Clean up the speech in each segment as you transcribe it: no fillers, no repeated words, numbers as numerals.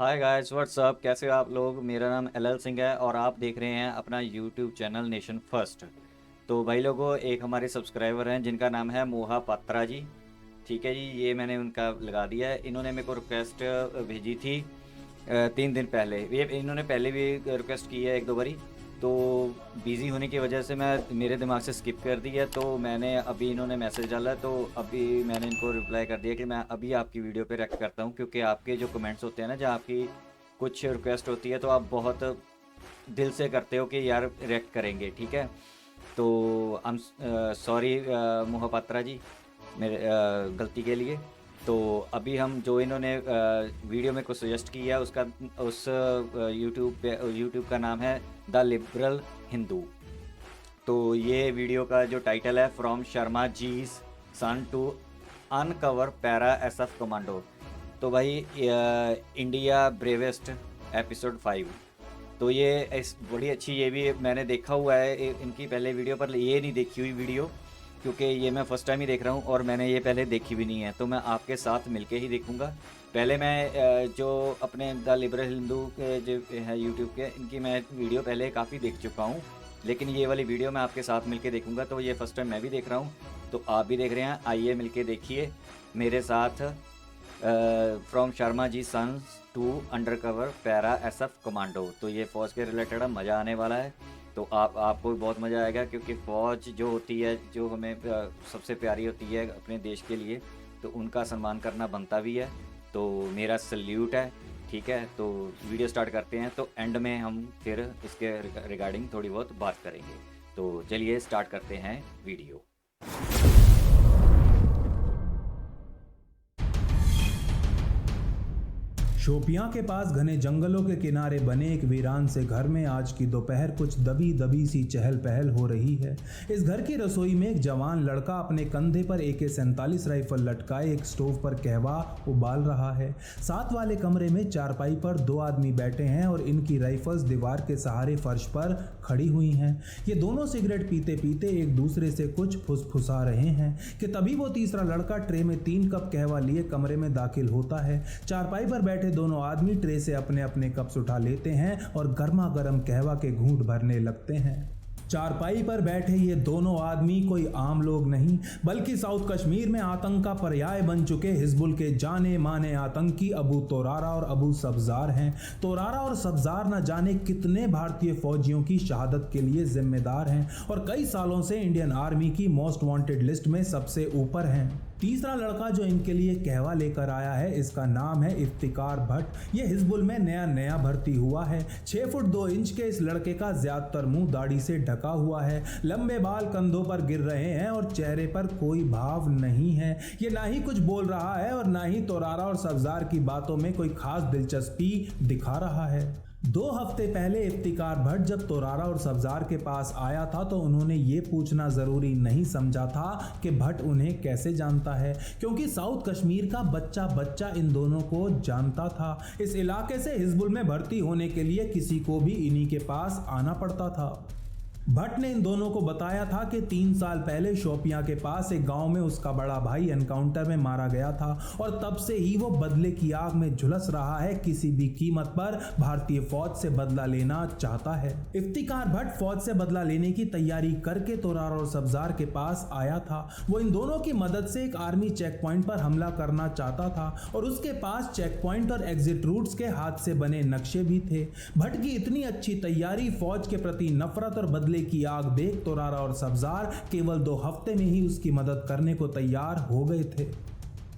Hi guys what's up, कैसे हो आप लोग। मेरा नाम एल सिंह है और आप देख रहे हैं अपना यूट्यूब चैनल नेशन फर्स्ट। तो भाई लोगों, एक हमारे सब्सक्राइबर हैं जिनका नाम है मोहा पात्रा जी। ठीक है जी, ये मैंने उनका लगा दिया है। इन्होंने मेरे को रिक्वेस्ट भेजी थी 3 दिन पहले। ये इन्होंने पहले भी रिक्वेस्ट की है एक दो बारी, तो बिज़ी होने की वजह से मैं मेरे दिमाग से स्किप कर दी है। तो मैंने अभी इन्होंने मैसेज डाला, तो अभी मैंने इनको रिप्लाई कर दिया कि मैं अभी आपकी वीडियो पे रिएक्ट करता हूँ, क्योंकि आपके जो कमेंट्स होते हैं ना, जहाँ आपकी कुछ रिक्वेस्ट होती है तो आप बहुत दिल से करते हो कि यार रिएक्ट करेंगे। ठीक है, तो आई एम सॉरी मोहपात्रा जी, मेरे गलती के लिए। तो अभी हम जो इन्होंने वीडियो में को सजेस्ट किया उसका उस यूट्यूब का नाम है द लिबरल हिंदू। तो ये वीडियो का जो टाइटल है from Sharma ji's son to uncover para SF commando. तो भाई इंडिया ब्रेवेस्ट एपिसोड 5। तो ये इस बड़ी अच्छी, ये भी मैंने देखा हुआ है इनकी पहले वीडियो पर, ये नहीं देखी हुई वीडियो, क्योंकि ये मैं फ़र्स्ट टाइम ही देख रहा हूँ और मैंने ये पहले देखी भी नहीं है। तो मैं आपके साथ मिलके ही देखूँगा। पहले मैं जो अपने द लिबरल हिंदू के जो है यूट्यूब के, इनकी मैं वीडियो पहले काफ़ी देख चुका हूँ, लेकिन ये वाली वीडियो मैं आपके साथ मिलके देखूँगा। तो ये फ़र्स्ट टाइम मैं भी देख रहा हूँ, तो आप भी देख रहे हैं। आइए मिलके देखिए मेरे साथ from Sharma ji sons to undercover para SF commando. तो ये फ़ौज के रिलेटेड मज़ा आने वाला है। तो आपको भी बहुत मज़ा आएगा, क्योंकि फ़ौज जो होती है, जो हमें सबसे प्यारी होती है अपने देश के लिए, तो उनका सम्मान करना बनता भी है। तो मेरा सल्यूट है। ठीक है, तो वीडियो स्टार्ट करते हैं। तो एंड में हम फिर इसके रिगार्डिंग थोड़ी बहुत बात करेंगे। तो चलिए स्टार्ट करते हैं वीडियो। शोपियां के पास घने जंगलों के किनारे बने एक वीरान से घर में आज की दोपहर कुछ दबी दबी सी चहल पहल हो रही है। इस घर की रसोई में एक जवान लड़का अपने कंधे पर AK-47 राइफल लटकाए एक स्टोव पर कहवा उबाल रहा है। साथ वाले कमरे में चारपाई पर 2 आदमी बैठे हैं और इनकी राइफल्स दीवार के सहारे फर्श पर खड़ी हुई हैं। ये दोनों सिगरेट पीते पीते एक दूसरे से कुछ फुसफुसा रहे हैं कि तभी वो तीसरा लड़का ट्रे में 3 कप कहवा लिए कमरे में दाखिल होता है। चारपाई पर बैठे दोनों आदमी ट्रे से अपने अपने कप्स उठा लेते हैं और गर्मा गर्म कहवा के घूंट भरने लगते हैं। चारपाई पर बैठे ये दोनों आदमी कोई आम लोग नहीं, बल्कि साउथ कश्मीर में आतंक का पर्याय बन चुके हिजबुल के जाने माने आतंकी अबू तोरारा और अबू सब्जार हैं। तोरारा और सब्जार न जाने कितने भारतीय फौजियों की शहादत के लिए जिम्मेदार हैं और कई सालों से इंडियन आर्मी की मोस्ट वांटेड लिस्ट में सबसे ऊपर हैं। तीसरा लड़का जो इनके लिए कहवा लेकर आया है, इसका नाम है इफ्तिकार भट्ट। ये हिजबुल में नया नया भर्ती हुआ है। 6 फुट 2 इंच के इस लड़के का ज्यादातर मुंह दाढ़ी से ढका हुआ है। लंबे बाल कंधों पर गिर रहे हैं और चेहरे पर कोई भाव नहीं है। ये ना ही कुछ बोल रहा है और ना ही तोरारा और सब्जार की बातों में कोई खास दिलचस्पी दिखा रहा है। 2 हफ्ते पहले इफ्तिकार भट्ट जब तोरारा और सब्जार के पास आया था तो उन्होंने ये पूछना जरूरी नहीं समझा था कि भट्ट उन्हें कैसे जानता है, क्योंकि साउथ कश्मीर का बच्चा बच्चा इन दोनों को जानता था। इस इलाके से हिजबुल में भर्ती होने के लिए किसी को भी इन्हीं के पास आना पड़ता था। भट्ट ने इन दोनों को बताया था कि 3 साल पहले शोपियां के पास एक गांव में उसका बड़ा भाई एनकाउंटर में मारा गया था और तब से ही वो बदले की आग में झुलस रहा है। किसी भी कीमत पर भारतीय फौज से बदला लेना चाहता है। इफ्तिकार भट्ट फौज से बदला लेने की तैयारी करके तोरारा और सब्जार के पास आया था। वो इन दोनों की मदद से एक आर्मी चेक पॉइंट पर हमला करना चाहता था और उसके पास चेक पॉइंट और एग्जिट रूट्स के हाथ से बने नक्शे भी थे। भट्ट की इतनी अच्छी तैयारी, फौज के प्रति नफरत और बदले की आग देख तोरारा और सब्जार केवल 2 हफ्ते में ही उसकी मदद करने को तैयार हो गए थे।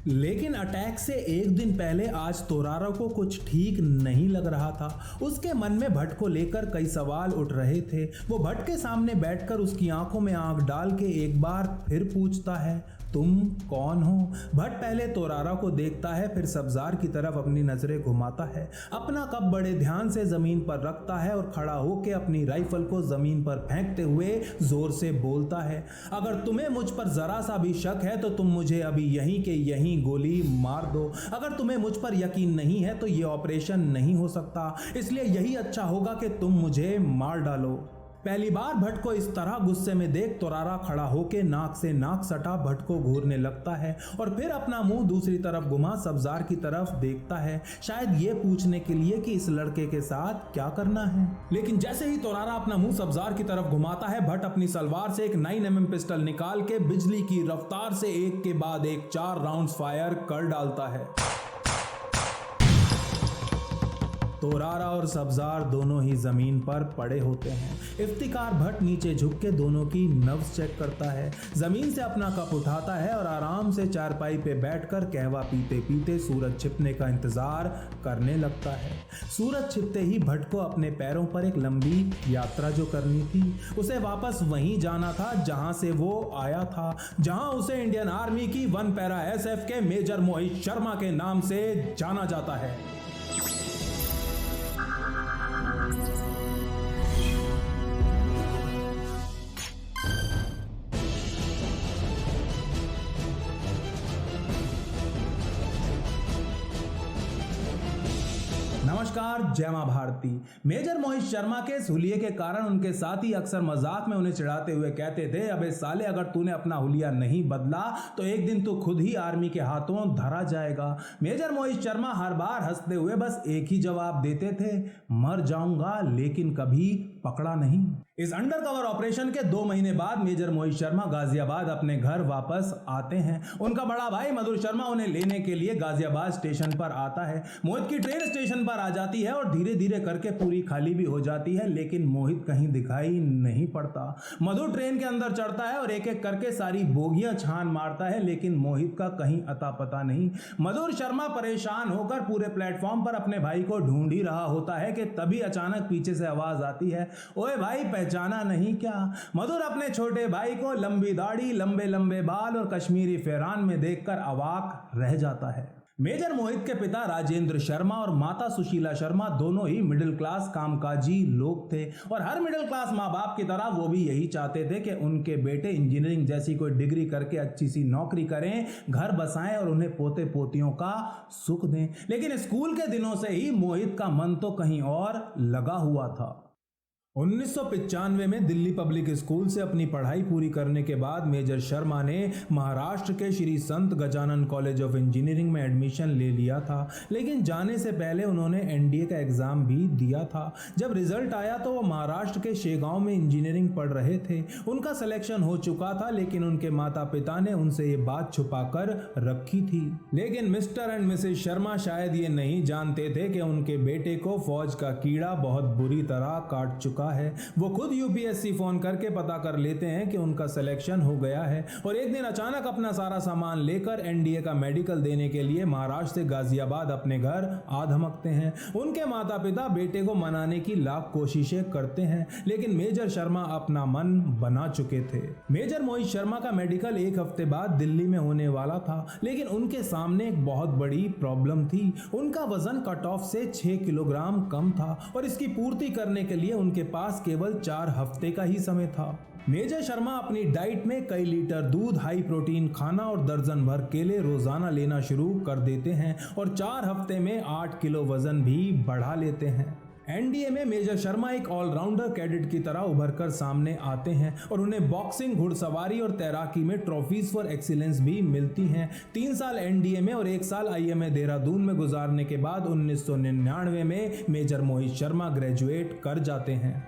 लेकिन अटैक से 1 दिन पहले आज तोरारा को कुछ ठीक नहीं लग रहा था। उसके मन में भट्ट को लेकर कई सवाल उठ रहे थे। वो भट्ट के सामने बैठकर उसकी आंखों में आंख डाल के एक बार फिर पूछता है, तुम कौन हो? भट्ट पहले तोरारा को देखता है, फिर सब्जार की तरफ अपनी नजरें घुमाता है, अपना कप बड़े ध्यान से जमीन पर रखता है और खड़ा होकर अपनी राइफल को जमीन पर फेंकते हुए जोर से बोलता है, अगर तुम्हें मुझ पर जरा सा भी शक है तो तुम मुझे अभी यहीं के यहीं गोली मार दो। अगर तुम्हें मुझ पर यकीन नहीं है तो ये ऑपरेशन नहीं हो सकता, इसलिए यही अच्छा होगा कि तुम मुझे मार डालो। पहली बार भट्ट को इस तरह गुस्से में देख तोरारा खड़ा होकर नाक से नाक सटा भट्ट को घूरने लगता है और फिर अपना मुंह दूसरी तरफ घुमा सब्जार की तरफ देखता है, शायद ये पूछने के लिए कि इस लड़के के साथ क्या करना है। लेकिन जैसे ही तोरारा अपना मुंह सब्जार की तरफ घुमाता है, भट्ट अपनी सलवार से एक 9mm पिस्टल निकाल के बिजली की रफ्तार से एक के बाद एक 4 राउंड्स फायर कर डालता है। तोरारा और सब्जार दोनों ही जमीन पर पड़े होते हैं। इफ्तिकार भट्ट नीचे झुक के दोनों की नब्ज चेक करता है, जमीन से अपना कप उठाता है और आराम से चारपाई पे बैठकर कहवा पीते पीते सूरज छिपने का इंतजार करने लगता है। सूरज छिपते ही भट्ट को अपने पैरों पर एक लंबी यात्रा जो करनी थी, उसे वापस वहीं जाना था जहां से वो आया था, जहां उसे इंडियन आर्मी की 1 पैरा SF के मेजर मोहित शर्मा के नाम से जाना जाता है। नमस्कार, जय मां भारती। मेजर मोहित शर्मा के इस हुलिये के कारण उनके साथी अक्सर मजाक में उन्हें चिढ़ाते हुए कहते थे, अबे साले अगर तूने अपना हुलिया नहीं बदला तो एक दिन तू खुद ही आर्मी के हाथों धरा जाएगा। मेजर मोहित शर्मा हर बार हंसते हुए बस एक ही जवाब देते थे, मर जाऊंगा लेकिन कभी पकड़ा नहीं। इस अंडरकवर ऑपरेशन के 2 महीने बाद मेजर मोहित शर्मा गाजियाबाद अपने घर वापस आते हैं। उनका बड़ा भाई मधुर शर्मा उन्हें लेने के लिए गाजियाबाद स्टेशन पर आता है। मोहित की ट्रेन स्टेशन पर आ जाती है और धीरे धीरे करके पूरी खाली भी हो जाती है, लेकिन मोहित कहीं दिखाई नहीं पड़ता। मधुर ट्रेन के अंदर चढ़ता है और एक एक करके सारी बोगियां छान मारता है, लेकिन मोहित का कहीं अता पता नहीं। मधुर शर्मा परेशान होकर पूरे प्लेटफॉर्म पर अपने भाई को ढूंढ ही रहा होता है कि तभी अचानक पीछे से आवाज आती है, ओए भाई पहचाना नहीं क्या? मधुर अपने छोटे भाई को लंबी दाढ़ी, लंबे लंबे बाल और कश्मीरी फेरान में देखकर अवाक रह जाता है। मेजर मोहित के पिता राजेंद्र शर्मा और माता सुशीला शर्मा दोनों ही मिडिल क्लास कामकाजी लोग थे और हर मिडिल क्लास माँ बाप की तरह वो भी यही चाहते थे कि उनके बेटे इंजीनियरिंग जैसी कोई डिग्री करके अच्छी सी नौकरी करें, घर बसाएं और उन्हें पोते पोतियों का सुख दें। लेकिन स्कूल के दिनों से ही मोहित का मन तो कहीं और लगा हुआ था। 1995 में दिल्ली पब्लिक स्कूल से अपनी पढ़ाई पूरी करने के बाद मेजर शर्मा ने महाराष्ट्र के श्री संत गजानन कॉलेज ऑफ इंजीनियरिंग में एडमिशन ले लिया था, लेकिन जाने से पहले उन्होंने NDA का एग्जाम भी दिया था। जब रिजल्ट आया तो वो महाराष्ट्र के शेगांव में इंजीनियरिंग पढ़ रहे थे। उनका सिलेक्शन हो चुका था, लेकिन उनके माता पिता ने उनसे ये बात छुपाकर रखी थी। लेकिन मिस्टर एंड मिसेज शर्मा शायद ये नहीं जानते थे कि उनके बेटे को फौज का कीड़ा बहुत बुरी तरह काट चुका है। वो खुद UPSC फोन करके पता कर लेते हैं कि उनका सिलेक्शन हो गया है और एक दिन अचानक अपना सारा सामान लेकर NDA का मेडिकल देने के लिए महाराष्ट्र से गाजियाबाद अपने घर आ धमकते हैं। उनके माता पिता बेटे को मनाने की लाख कोशिशें करते हैं, लेकिन मेजर शर्मा अपना मन बना चुके थे। मेजर मोहित शर्मा का मेडिकल 1 हफ्ते बाद दिल्ली में होने वाला था, लेकिन उनके सामने एक बहुत बड़ी प्रॉब्लम थी। उनका वजन कट ऑफ से 6 किलोग्राम कम था और इसकी पूर्ति करने के लिए उनके पास केवल 4 हफ्ते का ही समय था। मेजर शर्मा अपनी डाइट में कई लीटर दूध, हाई प्रोटीन खाना और दर्जन भर केले रोजाना लेना शुरू कर देते हैं और 4 हफ्ते में 8 किलो वजन भी बढ़ा लेते हैं। NDA में मेजर शर्मा एक ऑलराउंडर कैडेट की तरह उभर कर सामने आते हैं और उन्हें बॉक्सिंग, घुड़सवारी और तैराकी में ट्रॉफीज फॉर एक्सीलेंस भी मिलती हैं। 3 साल NDA में और 1 साल IMA देहरादून में गुजारने के बाद 1999 में मेजर मोहित शर्मा ग्रेजुएट कर जाते हैं।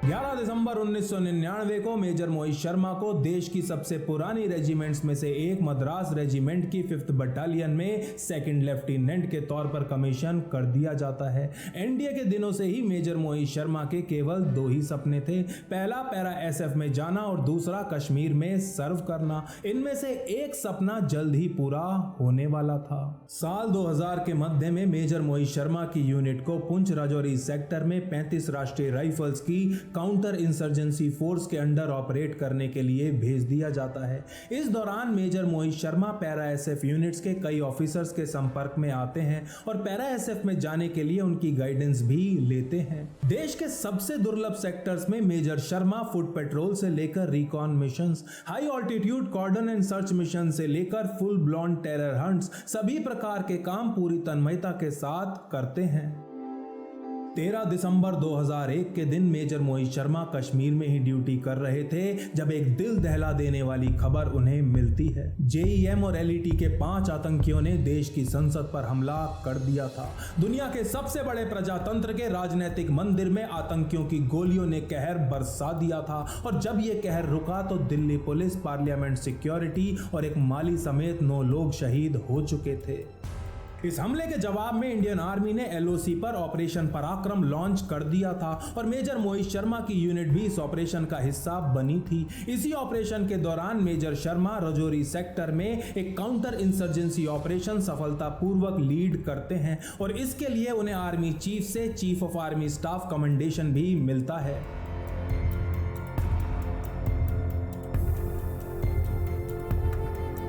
11 दिसंबर 1999 को मेजर मोहित शर्मा को देश की सबसे पुरानी रेजिमेंट्स में से एक मद्रास रेजिमेंट की 5th बटालियन में 2nd लेफ्टिनेंट के तौर पर कमीशन कर दिया जाता है। NDA के दिनों से ही मेजर मोहित शर्मा के केवल 2 ही सपने थे, पहला पैरा SF में जाना और दूसरा कश्मीर में सर्व करना। इनमें से एक सपना जल्द ही पूरा होने वाला था। साल 2000 के मध्य में मेजर मोहित शर्मा की यूनिट को पुंछ राजौरी सेक्टर में 35 राष्ट्रीय राइफल्स की काउंटर इंसर्जेंसी फोर्स के अंडर ऑपरेट करने के लिए भेज दिया जाता है। इस दौरान major Mohit Sharma para SF units के कई ऑफिसर्स के संपर्क में आते हैं और पैरा SF में जाने के लिए उनकी गाइडेंस भी लेते हैं। देश के सबसे दुर्लभ सेक्टर्स में मेजर शर्मा फुट पेट्रोल से लेकर recon missions, high altitude cordon and search mission से लेकर फुल ब्लॉन टेरर हंट्स, सभी प्रकार के काम पूरी तन्मयता के साथ करते हैं। 13 दिसंबर 2001 के दिन मेजर मोहित शर्मा कश्मीर में ही ड्यूटी कर रहे थे जब एक दिल दहला देने वाली खबर उन्हें मिलती है। जेईएम और एलईटी के 5 आतंकियों ने देश की संसद पर हमला कर दिया था। दुनिया के सबसे बड़े प्रजातंत्र के राजनीतिक मंदिर में आतंकियों की गोलियों ने कहर बरसा दिया था और जब यह कहर रुका तो दिल्ली पुलिस, पार्लियामेंट सिक्योरिटी और एक माली समेत 9 लोग शहीद हो चुके थे। इस हमले के जवाब में इंडियन आर्मी ने एलओसी पर ऑपरेशन पराक्रम लॉन्च कर दिया था और मेजर मोहित शर्मा की यूनिट भी इस ऑपरेशन का हिस्सा बनी थी। इसी ऑपरेशन के दौरान मेजर शर्मा रजौरी सेक्टर में एक काउंटर इंसर्जेंसी ऑपरेशन सफलतापूर्वक लीड करते हैं और इसके लिए उन्हें आर्मी चीफ से chief of army staff commendation भी मिलता है।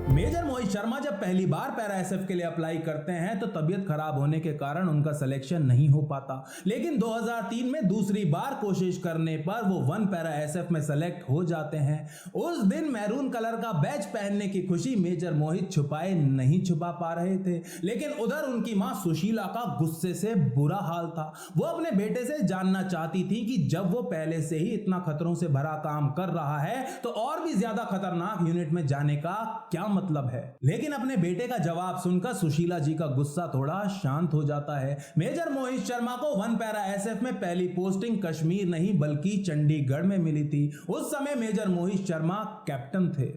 मेजर मोहित शर्मा जब पहली बार पैरा एसएफ के लिए अप्लाई करते हैं तो तबीयत खराब होने के कारण उनका सिलेक्शन नहीं हो पाता, लेकिन 2003 में दूसरी बार कोशिश करने पर वो 1 पैरा एसएफ में सेलेक्ट हो जाते हैं। उस दिन मैरून कलर का बैच पहनने की खुशी मेजर मोहित नहीं छुपा पा रहे थे, लेकिन उधर उनकी मां सुशीला का गुस्से से बुरा हाल था। वो अपने बेटे से जानना चाहती थी कि जब वो पहले से ही इतना खतरों से भरा काम कर रहा है तो और भी ज्यादा खतरनाक यूनिट में जाने का क्या मतलब है। लेकिन अपने बेटे का जवाब सुनकर सुशीला जी का गुस्सा थोड़ा शांत हो जाता है। मेजर मोहित शर्मा को 1 पैरा एसएफ में पहली पोस्टिंग कश्मीर नहीं बल्कि चंडीगढ़ में मिली थी। उस समय मेजर मोहित शर्मा कैप्टन थे।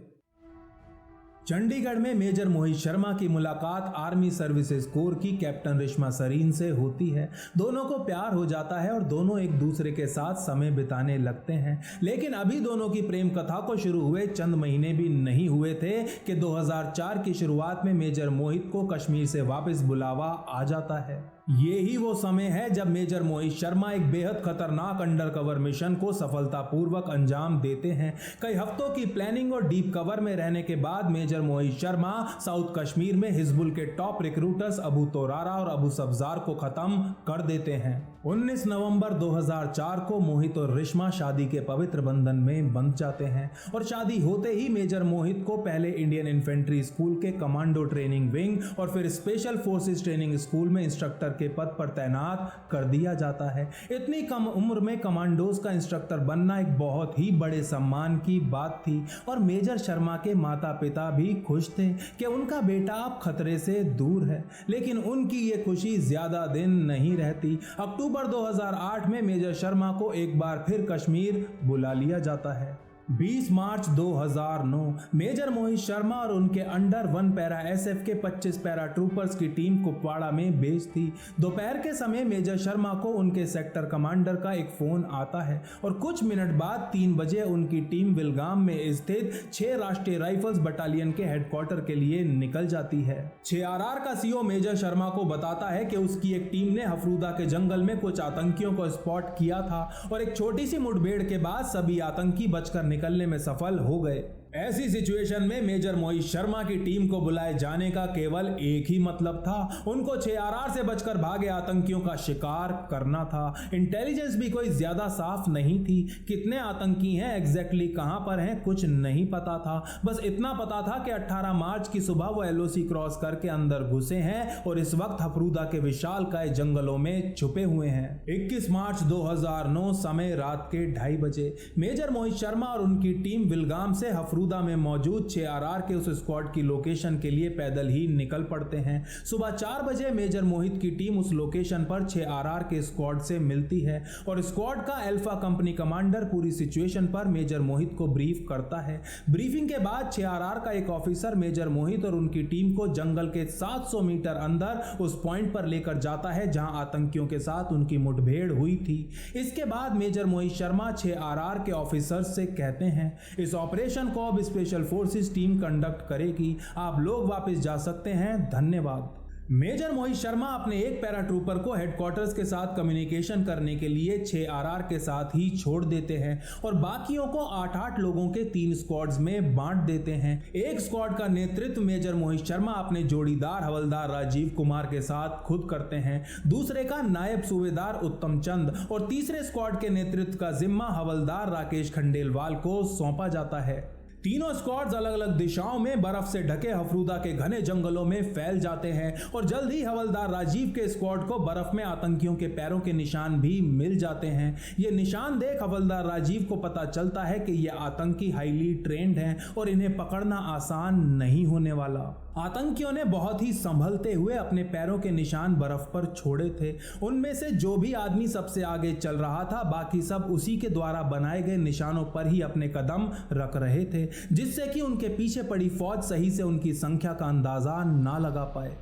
चंडीगढ़ में मेजर मोहित शर्मा की मुलाकात आर्मी सर्विसेज कोर की कैप्टन रिश्मा सरीन से होती है। दोनों को प्यार हो जाता है और दोनों एक दूसरे के साथ समय बिताने लगते हैं, लेकिन अभी दोनों की प्रेम कथा को शुरू हुए चंद महीने भी नहीं हुए थे कि 2004 की शुरुआत में मेजर मोहित को कश्मीर से वापस बुलावा आ जाता है। ये ही वो समय है जब मेजर मोहित शर्मा एक बेहद खतरनाक अंडरकवर मिशन को सफलतापूर्वक अंजाम देते हैं। कई हफ्तों की प्लानिंग और डीप कवर में रहने के बाद मेजर मोहित शर्मा साउथ कश्मीर में हिजबुल के टॉप रिक्रूटर्स अबू तोरारा और अबू सब्जार को खत्म कर देते हैं। 19 नवंबर 2004 को मोहित और रिश्मा शादी के पवित्र बंधन में बंध जाते हैं और शादी होते ही मेजर मोहित को पहले इंडियन इन्फेंट्री स्कूल के कमांडो ट्रेनिंग विंग और फिर स्पेशल फोर्सेस ट्रेनिंग स्कूल में इंस्ट्रक्टर के पद पर तैनात कर दिया जाता है। इतनी कम उम्र में कमांडोज का इंस्ट्रक्टर बनना एक बहुत ही बड़े सम्मान की बात थी और मेजर शर्मा के माता पिता भी खुश थे कि उनका बेटा अब खतरे से दूर है, लेकिन उनकी ये खुशी ज्यादा दिन नहीं रहती। अक्टूबर 2008 में मेजर शर्मा को एक बार फिर कश्मीर बुला लिया जाता है। 20 मार्च 2009 मेजर मोहित शर्मा और उनके अंडर 1 पैरा एसएफ के 25 पैरा ट्रूपर्स की टीम कुपवाड़ा में बेस्ड थी। दोपहर के समय मेजर शर्मा को उनके सेक्टर कमांडर का एक फोन आता है और कुछ मिनट बाद 3 बजे उनकी टीम विलगाम में स्थित 6 राष्ट्रीय राइफल्स बटालियन के हेडक्वार्टर के लिए निकल जाती है। 6RR का सीओ मेजर शर्मा को बताता है कि उसकी एक टीम ने हफरूदा के जंगल में कुछ आतंकियों को स्पॉट किया था और एक छोटी सी मुठभेड़ के बाद सभी आतंकी बचकर निकलने में सफल हो गए। ऐसी सिचुएशन में मेजर मोहित शर्मा की टीम को बुलाए जाने का केवल एक ही मतलब था, उनको 6RR से बचकर भागे आतंकियों का शिकार करना था। इंटेलिजेंस भी कोई ज्यादा साफ नहीं थी, कितने आतंकी हैं एग्जैक्टली कहां पर हैं कुछ नहीं पता था। बस इतना पता था कि 18 मार्च की सुबह वो एलओसी क्रॉस करके अंदर घुसे हैं और इस वक्त हफरूदा के विशालकाय जंगलों में छुपे हुए हैं। 21 मार्च 2009 समय रात के 2:30 बजे मेजर मोहित शर्मा और उनकी टीम विलगाम से हफरूदा में मौजूद 6RR के उस स्क्वाड की लोकेशन के लिए पैदल ही निकल पड़ते हैं। सुबह 4 बजे मेजर मोहित की टीम उस लोकेशन पर 6RR के स्क्वाड से मिलती है और स्क्वाड का अल्फा कंपनी कमांडर पूरी सिचुएशन पर मेजर मोहित को ब्रीफ करता है। ब्रीफिंग के बाद 6RR का एक ऑफिसर मेजर मोहित और उनकी टीम को जंगल के 700 मीटर अंदर उस पॉइंट पर लेकर जाता है जहां आतंकियों के साथ उनकी मुठभेड़ हुई थी। इसके बाद मेजर मोहित शर्मा 6RR के ऑफिसर्स से कहते हैं इस ऑपरेशन को अब स्पेशल फोर्सेस टीम कंडक्ट करेगी, आप लोग वापस जा सकते हैं, धन्यवाद। मेजर मोहित शर्मा अपने एक पैरा ट्रूपर को हेडक्वार्टर्स के साथ कम्युनिकेशन करने के लिए 6RR के साथ ही छोड़ देते हैं और बाकियों को 8-8 लोगों के 3 स्क्वाड्स में बांट देते हैं। एक स्क्वाड का नेतृत्व मेजर मोहित शर्मा अपने जोड़ीदार हवलदार राजीव कुमार के साथ खुद करते हैं, दूसरे का नायब सूबेदार उत्तम चंद और तीसरे स्क्वाड के नेतृत्व का जिम्मा हवलदार राकेश खंडेलवाल को सौंपा जाता है। तीनों स्क्वाड्स अलग अलग दिशाओं में बर्फ से ढके हफरूदा के घने जंगलों में फैल जाते हैं और जल्द ही हवलदार राजीव के स्क्वाड को बर्फ में आतंकियों के पैरों के निशान भी मिल जाते हैं। ये निशान देख हवलदार राजीव को पता चलता है कि ये आतंकी हाईली ट्रेंड हैं और इन्हें पकड़ना आसान नहीं होने वाला। आतंकियों ने बहुत ही संभलते हुए अपने पैरों के निशान बर्फ पर छोड़े थे। उनमें से जो भी आदमी सबसे आगे चल रहा था, बाकी सब उसी के द्वारा बनाए गए निशानों पर ही अपने कदम रख रहे थे, जिससे कि उनके पीछे पड़ी फौज सही से उनकी संख्या का अंदाजा ना लगा पाए।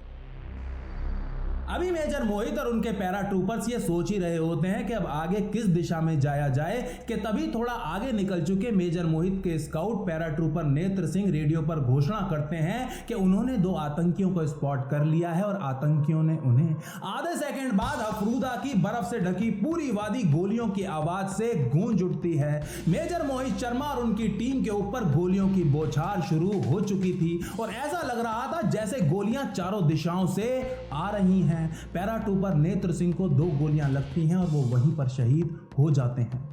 अभी मेजर मोहित और उनके पैराट्रूपर्स ये सोच ही रहे होते हैं कि अब आगे किस दिशा में जाया जाए कि तभी थोड़ा आगे निकल चुके मेजर मोहित के स्काउट पैराट्रूपर नेत्र सिंह रेडियो पर घोषणा करते हैं कि उन्होंने 2 आतंकियों को स्पॉट कर लिया है और आतंकियों ने उन्हें। आधे सेकंड बाद अफरूदा की बर्फ से ढकी पूरी वादी गोलियों की आवाज से गूंज उठती है। मेजर मोहित शर्मा और उनकी टीम के ऊपर गोलियों की बौछार शुरू हो चुकी थी और ऐसा लग रहा था जैसे गोलियां चारों दिशाओं से आ रही हैं। पैराट्रूपर नेत्र सिंह को 2 गोलियां लगती हैं और वो वहीं पर शहीद हो जाते हैं।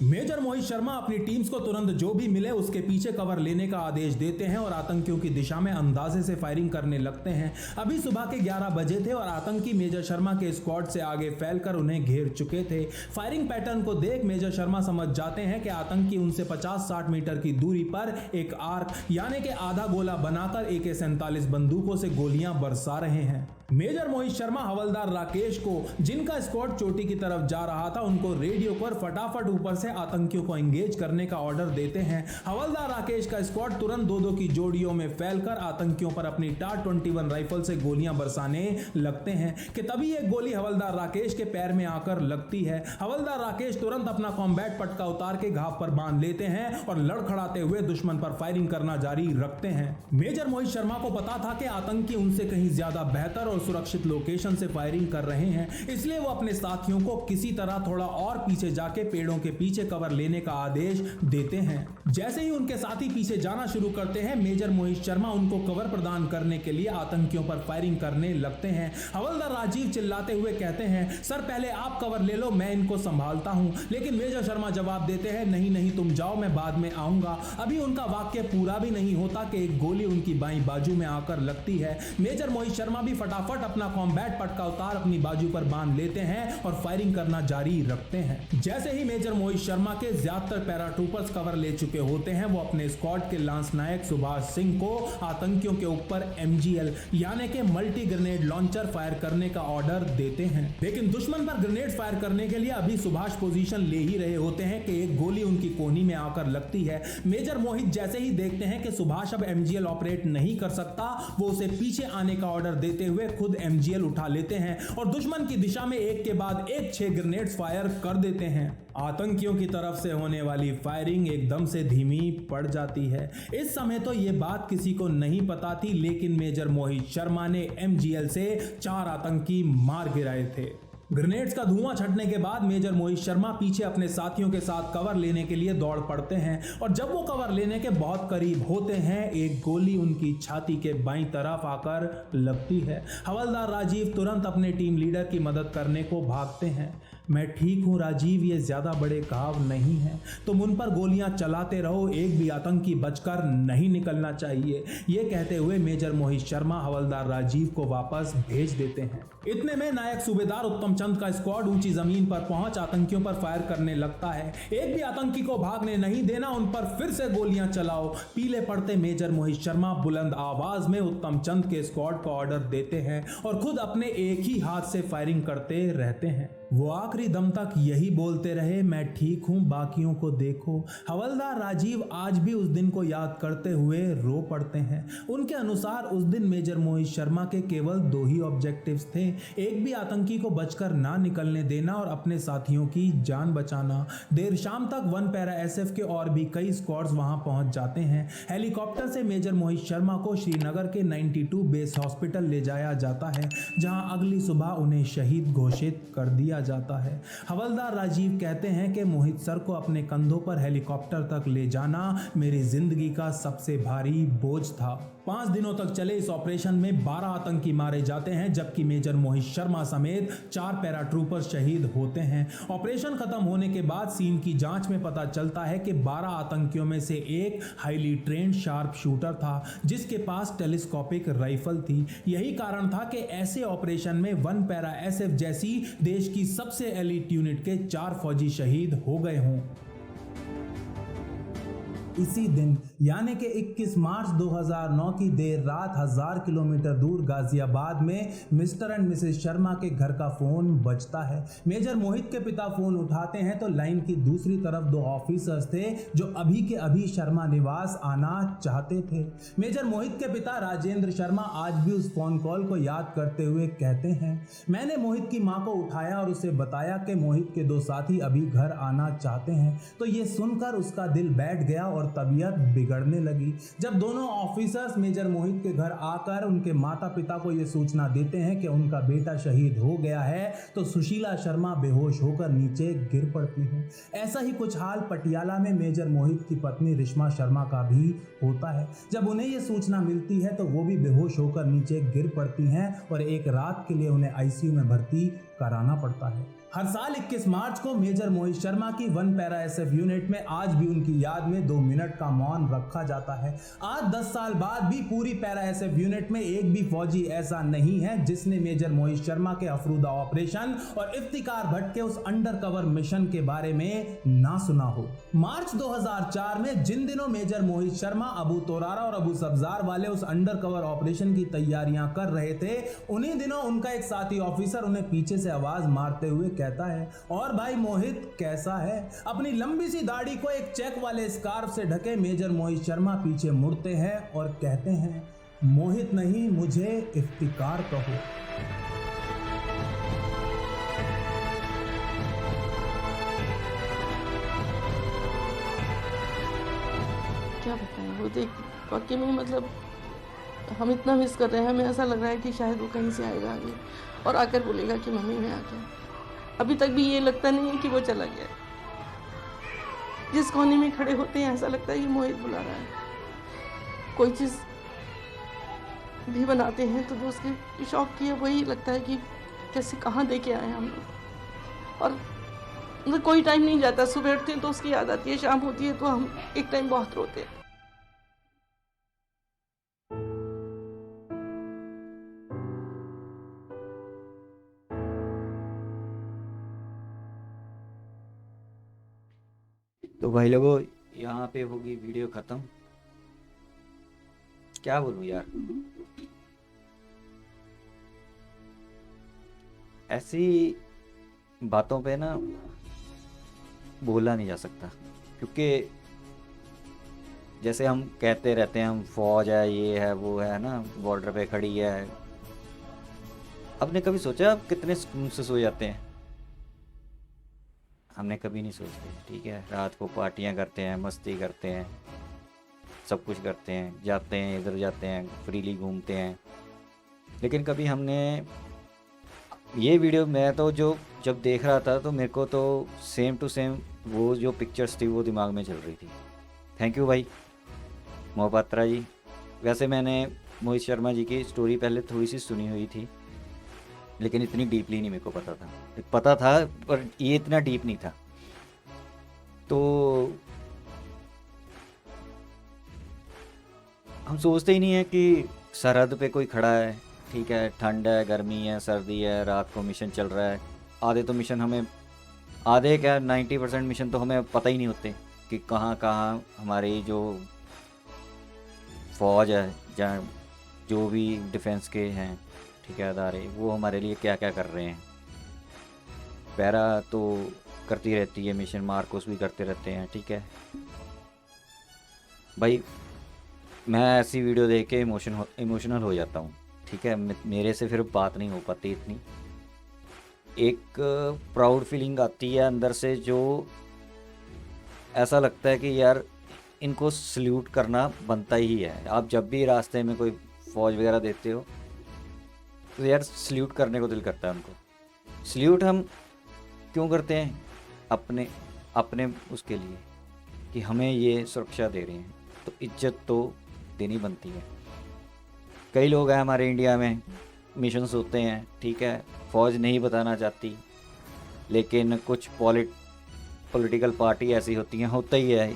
मेजर मोहित शर्मा अपनी टीम्स को तुरंत जो भी मिले उसके पीछे कवर लेने का आदेश देते हैं और आतंकियों की दिशा में अंदाजे से फायरिंग करने लगते हैं। अभी सुबह के 11 बजे थे और आतंकी मेजर शर्मा के स्क्वाड से आगे फैलकर उन्हें घेर चुके थे। फायरिंग पैटर्न को देख मेजर शर्मा समझ जाते हैं कि आतंकी उनसे 50-60 मीटर की दूरी पर एक आर्क यानी कि आधा गोला बनाकर AK-47 बंदूकों से गोलियां बरसा रहे हैं। मेजर मोहित शर्मा हवलदार राकेश को, जिनका स्क्वाड चोटी की तरफ जा रहा था, उनको रेडियो पर फटाफट ऊपर से आतंकियों को एंगेज करने का ऑर्डर देते हैं। हवलदार राकेश का स्क्वाड तुरंत 2-2 की जोड़ियों में फैलकर आतंकियों पर अपनी टार 21 राइफल से गोलियां बरसाने लगते हैं कि तभी एक गोली हवलदार राकेश के पैर में आकर लगती है। हवलदार राकेश तुरंत अपना कॉम्बैट पटका उतार के घाव पर बांध लेते हैं और लड़खड़ाते हुए दुश्मन पर फायरिंग करना जारी रखते हैं। मेजर मोहित शर्मा को पता था कि आतंकी उनसे कहीं ज्यादा बेहतर और सुरक्षित लोकेशन से फायरिंग कर रहे हैं, इसलिए वो अपने साथियों को किसी तरह थोड़ा और पीछे जाके पेड़ों के पीछे कवर लेने का आदेश देते हैं। जैसे ही उनके साथी पीछे जाना शुरू करते हैं, मेजर मोहित शर्मा उनको कवर प्रदान करने के लिए आतंकियों पर फायरिंग करने लगते हैं। हवलदार राजीव चिल्लाते हुए कहते हैं, सर पहले आप कवर ले लो, मैं इनको संभालता हूं। लेकिन मेजर शर्मा जवाब देते हैं, नहीं नहीं तुम जाओ, मैं बाद में आऊंगा। अभी उनका वाक्य पूरा भी नहीं होता कि एक गोली उनकी बाईं बाजू में आकर लगती है। मेजर मोहित शर्मा भी फटाफट अपना कॉम्बैट पटका उतार अपनी बाजू पर बांध लेते हैं और फायरिंग करना जारी रखते हैं। जैसे ही मेजर मोहित शर्मा के ज्यादातर पैराट्रूपर्स कवर ले चुके होते हैं, वो अपने स्क्वाड के लांस नायक सुभाष सिंह को आतंकियों के ऊपर MGL यानी कि मल्टी ग्रेनेड लॉन्चर फायर करने का ऑर्डर देते हैं। लेकिन दुश्मन पर ग्रेनेड फायर करने के लिए अभी सुभाष पोजीशन ले ही रहे होते हैं कि एक गोली उनकी कोहनी में आकर लगती है। मेजर मोहित जैसे ही देखते हैं कि सुभाष अब MGL ऑपरेट नहीं कर सकता, वो उसे पीछे आने का ऑर्डर देते हुए खुद MGL उठा लेते हैं और दुश्मन की दिशा में एक के बाद एक 6 ग्रेनेड्स फायर कर देते हैं। आतंकियों की तरफ से होने वाली फायरिंग एकदम से धीमी पड़ जाती है। इस समय तो ये बात किसी को नहीं पता थी, लेकिन मेजर मोहित शर्मा ने MGL से 4 आतंकी मार गिराए थे। ग्रेनेड्स का धुआं छटने के बाद मेजर मोहित शर्मा पीछे अपने साथियों के साथ कवर लेने के लिए दौड़ पड़ते हैं और जब वो कवर लेने के बहुत करीब होते हैं, एक गोली उनकी छाती के बाईं तरफ आकर लगती है। हवलदार राजीव तुरंत अपने टीम लीडर की मदद करने को भागते हैं। मैं ठीक हूं राजीव, ये ज्यादा बड़े घाव नहीं है, तुम उन पर गोलियां चलाते रहो, एक भी आतंकी बचकर नहीं निकलना चाहिए। ये कहते हुए मेजर मोहित शर्मा हवलदार राजीव को वापस भेज देते हैं। इतने में नायक सूबेदार उत्तम चंद का स्क्वाड ऊंची जमीन पर पहुंच आतंकियों पर फायर करने लगता है। एक भी आतंकी को भागने नहीं देना, उन पर फिर से गोलियां चलाओ। पीले पड़ते मेजर मोहित शर्मा बुलंद आवाज में उत्तम चंद के स्क्वाड को ऑर्डर देते हैं और खुद अपने एक ही हाथ से फायरिंग करते रहते हैं। वो आखिरी दम तक यही बोलते रहे, मैं ठीक हूं, बाकियों को देखो। हवलदार राजीव आज भी उस दिन को याद करते हुए रो पड़ते हैं। उनके अनुसार उस दिन मेजर मोहित शर्मा के केवल 2 ही ऑब्जेक्टिव्स थे, एक भी आतंकी को बचकर ना निकलने देना और अपने साथियों की जान बचाना। देर शाम तक 1 पैरा SF के और भी कई स्क्वाड्स वहां पहुंच जाते हैं। हेलीकॉप्टर से मेजर मोहित शर्मा को श्रीनगर के 92 बेस हॉस्पिटल ले जाया जाता है, जहां अगली सुबह उन्हें शहीद घोषित कर दिया जाता है। हवलदार राजीव कहते हैं कि मोहित सर को अपने कंधों पर हेलीकॉप्टर तक ले जाना मेरी जिंदगी का सबसे भारी बोझ था। 5 दिनों तक चले इस ऑपरेशन में 12 आतंकी मारे जाते हैं, जबकि मेजर मोहित शर्मा समेत 4 पैराट्रूपर शहीद होते हैं। ऑपरेशन खत्म होने के बाद सीन की जांच में पता चलता है कि 12 आतंकियों में से एक हाईली ट्रेंड शार्प शूटर था, जिसके पास टेलीस्कोपिक राइफल थी। यही कारण था कि ऐसे ऑपरेशन में 1 पैरा एसएफ जैसी देश की सबसे एलीट यूनिट के 4 फौजी शहीद हो गए हों। इसी दिन यानी कि 21 मार्च 2009 की देर रात 1000 किलोमीटर दूर गाजियाबाद में मिस्टर एंड मिसेस शर्मा के घर का फोन बजता है। मेजर मोहित के पिता फोन उठाते हैं तो लाइन की दूसरी तरफ 2 ऑफिसर्स थे जो अभी के अभी शर्मा निवास आना चाहते थे। मेजर मोहित के पिता राजेंद्र शर्मा आज भी उस फोन कॉल को याद करते हुए कहते हैं, मैंने मोहित की मां को उठाया और उसे बताया कि मोहित के 2 साथी अभी घर आना चाहते हैं। तो ये सुनकर उसका दिल बैठ गया और तबीयत बिगड़ने लगी। जब दोनों ऑफिसर्स मेजर मोहित के घर आकर उनके माता पिता को यह सूचना देते हैं कि उनका बेटा शहीद हो गया है, तो सुशीला शर्मा बेहोश होकर नीचे गिर पड़ती हैं। ऐसा ही कुछ हाल पटियाला में मेजर मोहित की पत्नी रिश्मा शर्मा का भी होता है। जब उन्हें यह सूचना मिलती है तो वो भी बेहोश होकर नीचे गिर पड़ती हैं और एक रात के लिए उन्हें आईसीयू में भर्ती कराना पड़ता है। हर साल 21 मार्च को मेजर मोहित शर्मा की 1 पैरा एसएफ यूनिट में आज भी उनकी याद में 2 मिनट का मौन रखा जाता है। आज 10 साल बाद भी पूरी पैरा एसएफ यूनिट में एक भी फौजी ऐसा नहीं है जिसने मेजर मोहित शर्मा के अफरूदा ऑपरेशन और इफ्तिकार भट्ट के उस अंडरकवर मिशन के बारे में ना सुना हो। मार्च 2004 में जिन दिनों मेजर मोहित शर्मा अबू तोरारा और अबू सब्जार वाले उस अंडरकवर ऑपरेशन की तैयारियां कर रहे थे, उन्हीं दिनों उनका एक साथी ऑफिसर उन्हें पीछे से आवाज मारते हुए कहता है, और भाई मोहित कैसा है? अपनी लंबी सी दाढ़ी को एक चेक वाले स्कार्फ से ढके मेजर मोहित शर्मा पीछे मुड़ते हैं और कहते हैं, मोहित नहीं, मुझे इफ्तिकार कहो। क्या बताएं, वो देख वाकई में मतलब हम इतना मिस कर रहे हैं। हमें ऐसा लग रहा है कि शायद वो कहीं से आएगा आगे और आकर बोलेगा कि मम्मी मैं आ गया। अभी तक भी ये लगता नहीं है कि वो चला गया। जिस कोने में खड़े होते हैं ऐसा लगता है कि मोहित बुला रहा है। कोई चीज़ भी बनाते हैं तो जो उसके शौक की है वही लगता है कि कैसे कहाँ दे के आए हम लोग। और मतलब कोई टाइम नहीं जाता, सुबह उठते हैं तो उसकी याद आती है, शाम होती है तो हम एक टाइम बहुत रोते हैं। तो भाई लोगों, यहाँ पे होगी वीडियो ख़त्म। क्या बोलूँ यार, ऐसी बातों पे ना बोला नहीं जा सकता, क्योंकि जैसे हम कहते रहते हैं हम फौज है, ये है, वो है ना, बॉर्डर पे खड़ी है। आपने कभी सोचा आप कितने सुकून से सो जाते हैं? हमने कभी नहीं सोचते। ठीक है, रात को पार्टियां करते हैं, मस्ती करते हैं, सब कुछ करते हैं, जाते हैं इधर जाते हैं, फ्रीली घूमते हैं। लेकिन कभी हमने ये वीडियो, मैं तो जो जब देख रहा था तो मेरे को तो सेम टू सेम वो जो पिक्चर्स थी वो दिमाग में चल रही थी। थैंक यू भाई मोहा पात्रा जी। वैसे मैंने मोहित शर्मा जी की स्टोरी पहले थोड़ी सी सुनी हुई थी, लेकिन इतनी डीपली नहीं मेरे को पता था पर ये इतना डीप नहीं था। तो हम सोचते ही नहीं है कि सरहद पे कोई खड़ा है, ठीक है, ठंड है, गर्मी है, सर्दी है, रात को मिशन चल रहा है। आधे तो मिशन हमें, आधे क्या 90% मिशन तो हमें पता ही नहीं होते कि कहाँ कहाँ हमारी जो फौज है, जहाँ जो भी डिफेंस के हैं ठेकेदार, वो हमारे लिए क्या क्या कर रहे हैं। पैरा तो करती रहती है मिशन, मार्कोस भी करते रहते हैं। ठीक है भाई, मैं ऐसी वीडियो देख के इमोशनल हो जाता हूँ। ठीक है, मेरे से फिर बात नहीं हो पाती इतनी। एक प्राउड फीलिंग आती है अंदर से, जो ऐसा लगता है कि यार इनको सल्यूट करना बनता ही है। आप जब भी रास्ते में कोई फौज वगैरह देते हो तो यार सल्यूट करने को दिल करता है उनको। सल्यूट हम क्यों करते हैं? अपने उसके लिए कि हमें ये सुरक्षा दे रहे हैं, तो इज्जत तो देनी बनती है। कई लोग हैं हमारे इंडिया में, मिशंस होते हैं, ठीक है, फ़ौज नहीं बताना चाहती, लेकिन कुछ पॉलिटिकल पार्टी ऐसी होती हैं, होता ही है,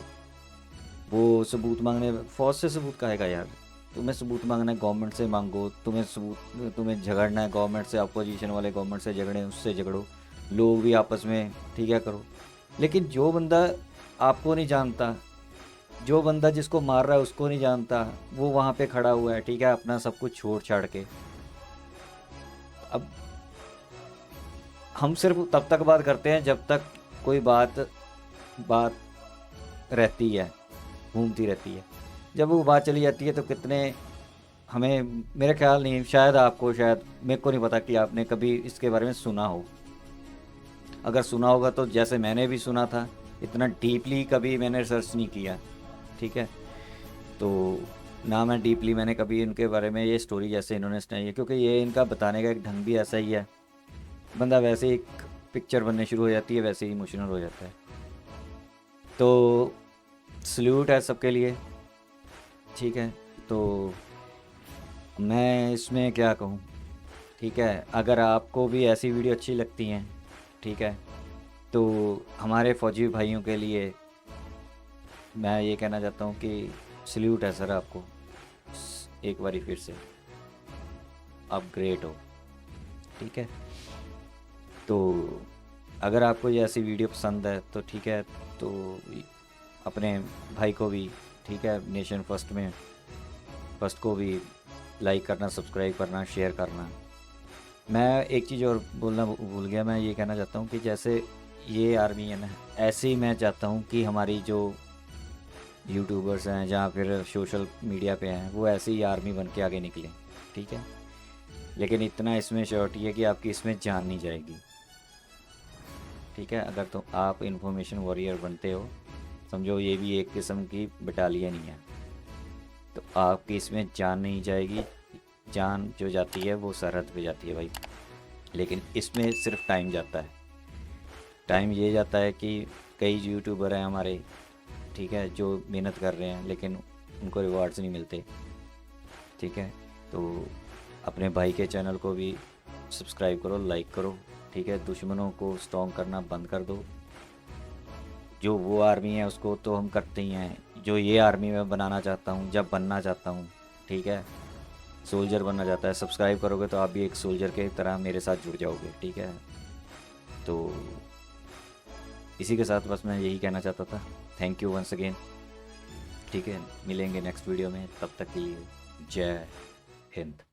वो सबूत मांगने, फ़ौज से सबूत काहेगा यार, तुम्हें सबूत मांगना है गवर्नमेंट से मांगो, तुम्हें झगड़ना है गवर्नमेंट से, अपोजिशन वाले गवर्नमेंट से झगड़े, उससे झगड़ो, लोग भी आपस में, ठीक है, करो। लेकिन जो बंदा आपको नहीं जानता, जो बंदा जिसको मार रहा है उसको नहीं जानता, वो वहाँ पे खड़ा हुआ है, ठीक है, अपना सब कुछ छोड़ छाड़ के, अब हम सिर्फ तब तक बात करते हैं जब तक कोई बात रहती है, घूमती रहती है, जब वो बात चली जाती है तो कितने हमें, मेरा ख्याल नहीं, शायद आपको, शायद मेरे को नहीं पता कि आपने कभी इसके बारे में सुना हो। अगर सुना होगा तो जैसे मैंने भी सुना था, इतना डीपली कभी मैंने रिसर्च नहीं किया, ठीक है, तो ना मैं डीपली मैंने कभी इनके बारे में ये स्टोरी जैसे इन्होंने सुनाई है, क्योंकि ये इनका बताने का एक ढंग भी ऐसा ही है, बंदा वैसे ही एक पिक्चर बनने शुरू हो जाती है, वैसे ही इमोशनल हो जाता है। तो सल्यूट है सबके लिए, ठीक है। तो मैं इसमें क्या कहूँ, ठीक है, अगर आपको भी ऐसी वीडियो अच्छी लगती हैं, ठीक है, तो हमारे फौजी भाइयों के लिए मैं ये कहना चाहता हूँ कि सल्यूट है सर आपको, एक बारी फिर से, आप ग्रेट हो, ठीक है। तो अगर आपको ये ऐसी वीडियो पसंद है तो ठीक है, तो अपने भाई को भी, ठीक है, नेशन फर्स्ट को भी लाइक करना, सब्सक्राइब करना, शेयर करना। मैं एक चीज़ और बोलना भूल गया, मैं ये कहना चाहता हूँ कि जैसे ये आर्मी है ना, ऐसे ही मैं चाहता हूँ कि हमारी जो यूट्यूबर्स हैं जहाँ फिर सोशल मीडिया पे हैं, वो ऐसे ही आर्मी बन के आगे निकलें, ठीक है। लेकिन इतना इसमें श्योरिटी है कि आपकी इसमें जान नहीं जाएगी, ठीक है। अगर तो आप इंफॉर्मेशन वॉरियर बनते हो, समझो ये भी एक किस्म की बटालियन ही है, तो आपकी इसमें जान नहीं जाएगी, जान जो जाती है वो सरहद पे जाती है भाई। लेकिन इसमें सिर्फ टाइम जाता है, टाइम ये जाता है कि कई यूट्यूबर हैं हमारे, ठीक है, जो मेहनत कर रहे हैं लेकिन उनको रिवार्ड्स नहीं मिलते, ठीक है। तो अपने भाई के चैनल को भी सब्सक्राइब करो, लाइक करो, ठीक है। दुश्मनों को स्ट्रॉन्ग करना बंद कर दो। जो वो आर्मी है उसको तो हम करते ही हैं, जो ये आर्मी में बनाना चाहता हूँ, जब बनना चाहता हूँ, ठीक है, सोल्जर बनना चाहता है, सब्सक्राइब करोगे तो आप भी एक सोल्जर के तरह मेरे साथ जुड़ जाओगे, ठीक है। तो इसी के साथ बस मैं यही कहना चाहता था। थैंक यू वंस अगेन, ठीक है, मिलेंगे नेक्स्ट वीडियो में, तब तक के लिए जय हिंद।